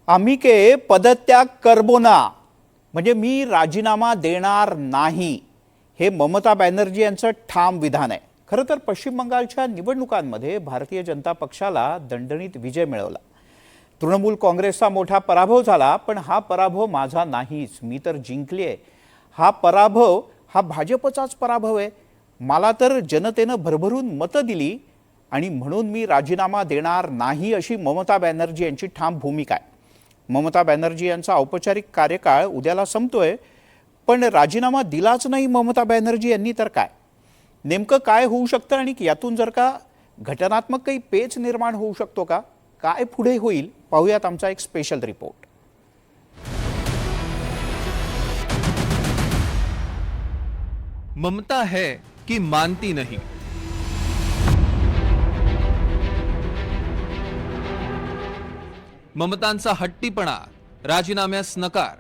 आम्ही के पदत्याग करबो ना, म्हणजे मी राजीनामा देणार नाही, हे ममता बॅनर्जी यांचं ठाम विधान आहे. खरं तर पश्चिम बंगालच्या निवडणुकांमध्ये भारतीय जनता पक्षाला दणदणीत विजय मिळवला. तृणमूल काँग्रेसचा मोठा पराभव झाला, पण हा पराभव माझा नाहीच, मी तर जिंकली आहे. हा पराभव हा भाजपचाच पराभव आहे. मला तर जनतेनं भरभरून मतं दिली आणि म्हणून मी राजीनामा देणार नाही, अशी ममता बॅनर्जी यांची ठाम भूमिका आहे. ममता बॅनर्जी यांचा औपचारिक कार्यकाळ उद्याला संपतोय, पण राजीनामा दिलाच नाही ममता बॅनर्जी यांनी तर काय. नेमकं काय होऊ शकतं आणि यातून जर का घटनात्मक काही पेच निर्माण होऊ शकतो का, काय पुढे होईल पाहूयात आमचा एक स्पेशल रिपोर्ट. ममता है कि मानती नहीं. ममतांचा हट्टीपणा, राजीनाम्यास नकार.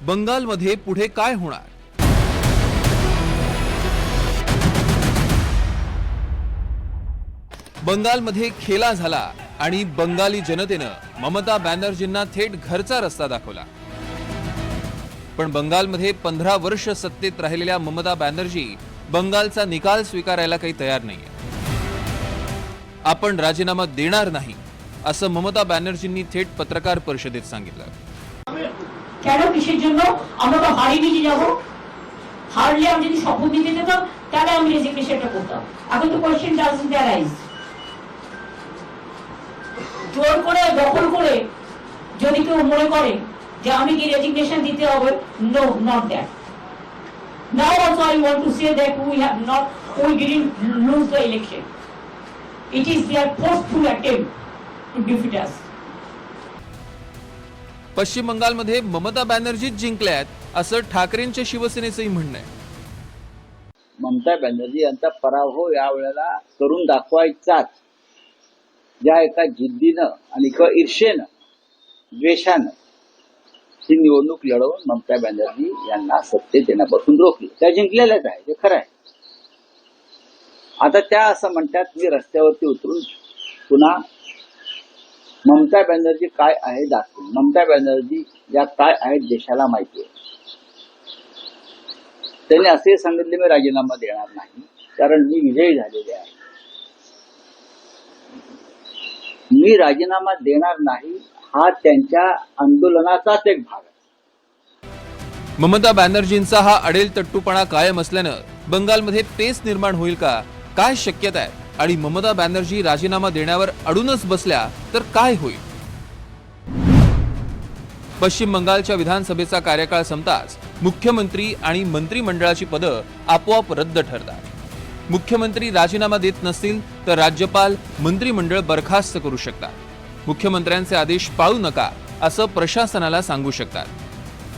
बंगालमध्ये पुढे काय होणार? बंगालमध्ये खेला झाला आणि बंगाली जनतेनं ममता बॅनर्जींना थेट घरचा रस्ता दाखवला. पण बंगालमध्ये 15 वर्ष सत्तेत राहिलेल्या ममता बॅनर्जी बंगालचा निकाल स्वीकारायला काही तयार नाहीये. आपण राजीनामा देणार नाही, असं ममता बॅनर्जींनी थेट पत्रकार परिषदेत सांगितलं. কেন কিসের জন্য আমরা তো হারিয়ে নিয়ে যাব? হারলে আমি যদি শপথ নিতে যেতাম তাহলে আমি রেজিগনেশনটা করতাম. এখন তো কোশ্চেন ডাজন্ট অ্যারাইজ. জোর করে দখল করে যদি কেউ মনে করে যে আমি কি রেজিগনেশন দিতে হবে, no, not that. Now also I want to say that we didn't lose the election. It is their forceful attempt to defeat us. पश्चिम बंगालमध्ये ममता बॅनर्जीच जिंकल्यात, असं ठाकरेंच्या शिवसेनेचंही म्हणणं आहे. ममता बॅनर्जी यांचा पराभव यावेळेला करून दाखवायचाच. ज्या एका जिद्दीनं आणि एका ईर्षेनं, द्वेषानं ही निवडणूक लढवून ममता बॅनर्जी यांना सत्तेत येण्यापासून रोखली. त्या जिंकलेल्याच आहे, ते खरं आहे. आता त्या असं म्हणतात, मी रस्त्यावरती उतरून पुन्हा ममता बॅनर्जी काय आहे दाखवेल. ममता बॅनर्जी या काय आहेत देशाला माहिती आहे. त्यांनी असे सांगितले, मी राजीनामा देणार नाही कारण मी विजयी झालेले आहे. मी राजीनामा देणार नाही हा त्यांच्या आंदोलनाचाच एक भाग आहे. ममता बॅनर्जींचा हा अडेल तट्टूपणा कायम असल्यानं बंगालमध्ये पेच निर्माण होईल का, काय शक्यता आहे? आणि ममता बॅनर्जी राजीनामा देण्यावर अडूनच बसल्या तर काय होईल? पश्चिम बंगालच्या विधानसभेचा कार्यकाळ संपताच मुख्यमंत्री आणि मंत्रिमंडळाची पदं आपोआप रद्द ठरतात. मुख्यमंत्री राजीनामा देत नसतील तर राज्यपाल मंत्रिमंडळ बरखास्त करू शकतात. मुख्यमंत्र्यांचे आदेश पाळू नका, असं प्रशासनाला सांगू शकतात.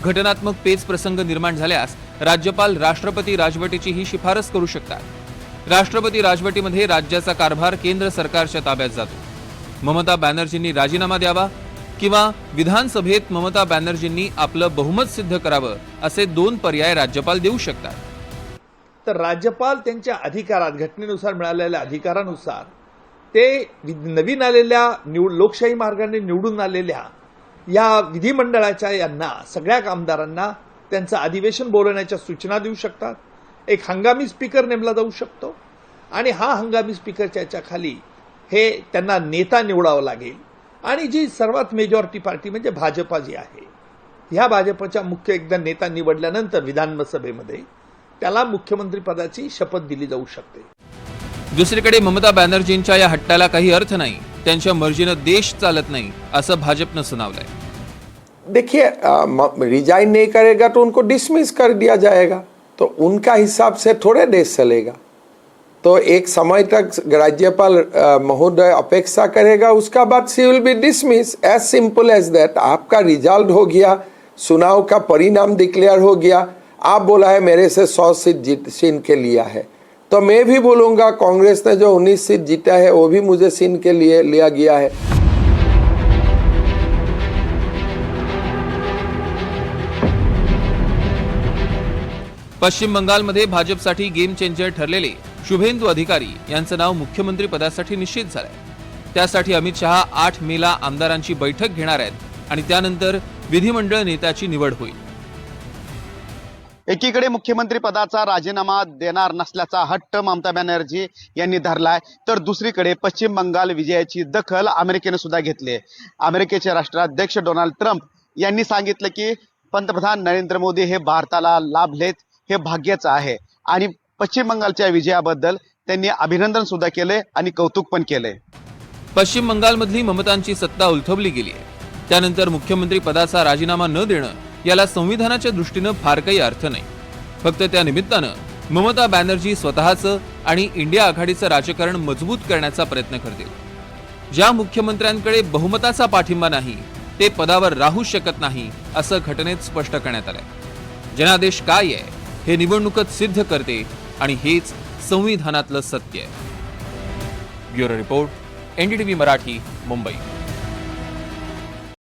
घटनात्मक पेच प्रसंग निर्माण झाल्यास राज्यपाल राष्ट्रपती राजवटीची ही शिफारस करू शकतात. राष्ट्रपती राजवटीमध्ये राज्याचा कारभार केंद्र सरकारच्या ताब्यात जातो. ममता बॅनर्जींनी राजीनामा द्यावा किंवा विधानसभेत ममता बॅनर्जींनी आपलं बहुमत सिद्ध करावं, असे दोन पर्याय राज्यपाल देऊ शकतात. तर राज्यपाल त्यांच्या अधिकारात, घटनेनुसार मिळालेल्या अधिकारानुसार ते नवीन आलेल्या लोकशाही मार्गाने निवडून आलेल्या या विधिमंडळाच्या यांना सगळ्या आमदारांना त्यांचं अधिवेशन बोलवण्याच्या सूचना देऊ शकतात. एक हंगामी स्पीकर नेमला जाऊ शकतो आणि हा हंगामी स्पीकरच्या याच्या खाली हे त्यांना नेता निवडावा लागेल. आणि जी सर्वात मेजॉरिटी पार्टी म्हणजे भाजपा जी आहे, ह्या भाजपच्या मुख्य एकदा नेता निवडल्यानंतर विधानसभेमध्ये त्याला मुख्यमंत्री पदाची शपथ दिली जाऊ शकते. दुसरीकडे ममता बॅनर्जींच्या या हट्टाला काही अर्थ नाही, त्यांच्या मर्जीनं देश चालत नाही, असं भाजपनं सुनावलंय. देखिए, रिजाइन नहीं करेगा तो उनको डिसमिस कर दिया जाएगा, तो उनका हिसाब से थोड़े देश चलेगा. तो एक समय तक राज्यपाल महोदय अपेक्षा करेगा, उसका बाद she will be dismiss. As simple as that. आपका रिजल्ट हो गया, चुनाव का परिणाम डिक्लेयर हो गया, आप बोला है मेरे से 100 सीट छीन के लिया है, तो मैं भी बोलूंगा कांग्रेस ने जो 19 सीट जीता है वो भी मुझे छीन के लिए लिया गया है. पश्चिम बंगालमध्ये भाजपसाठी गेम चेंजर ठरलेले शुभेंदू अधिकारी यांचं नाव मुख्यमंत्री पदासाठी निश्चित झालंय. त्यासाठी अमित शहा 8 मेला आमदारांची बैठक घेणार आहेत आणि त्यानंतर विधिमंडळ नेत्याची निवड होईल. एकीकडे मुख्यमंत्री पदाचा राजीनामा देणार नसल्याचा हट्ट ममता बॅनर्जी यांनी धरलाय, तर दुसरीकडे पश्चिम बंगाल विजयाची दखल अमेरिकेने सुद्धा घेतली. अमेरिकेचे राष्ट्राध्यक्ष डोनाल्ड ट्रम्प यांनी सांगितलं की पंतप्रधान नरेंद्र मोदी हे भारताला लाभलेत, हे भाग्याचं आहे. आणि पश्चिम बंगालच्या विजयाबद्दल त्यांनी अभिनंदन सुद्धा केले आणि कौतुक पण केले. पश्चिम बंगालमधली ममतांची सत्ता उलथवली गेली आहे. त्यानंतर मुख्यमंत्री पदाचा राजीनामा न देणं याला संविधानाच्या दृष्टीनं फार काही अर्थ नाही. फक्त त्या निमित्तानं ममता बॅनर्जी स्वतःचं आणि इंडिया आघाडीचं राजकारण मजबूत करण्याचा प्रयत्न करतील. ज्या मुख्यमंत्र्यांकडे बहुमताचा पाठिंबा नाही ते पदावर राहू शकत नाही असं घटनेत स्पष्ट करण्यात आलंय. जनादेश काय आहे हे निवडणूकच सिद्ध करते आणि हेच संविधानातलं सत्य आहे. Bureau report, NDTV Marathi, Mumbai.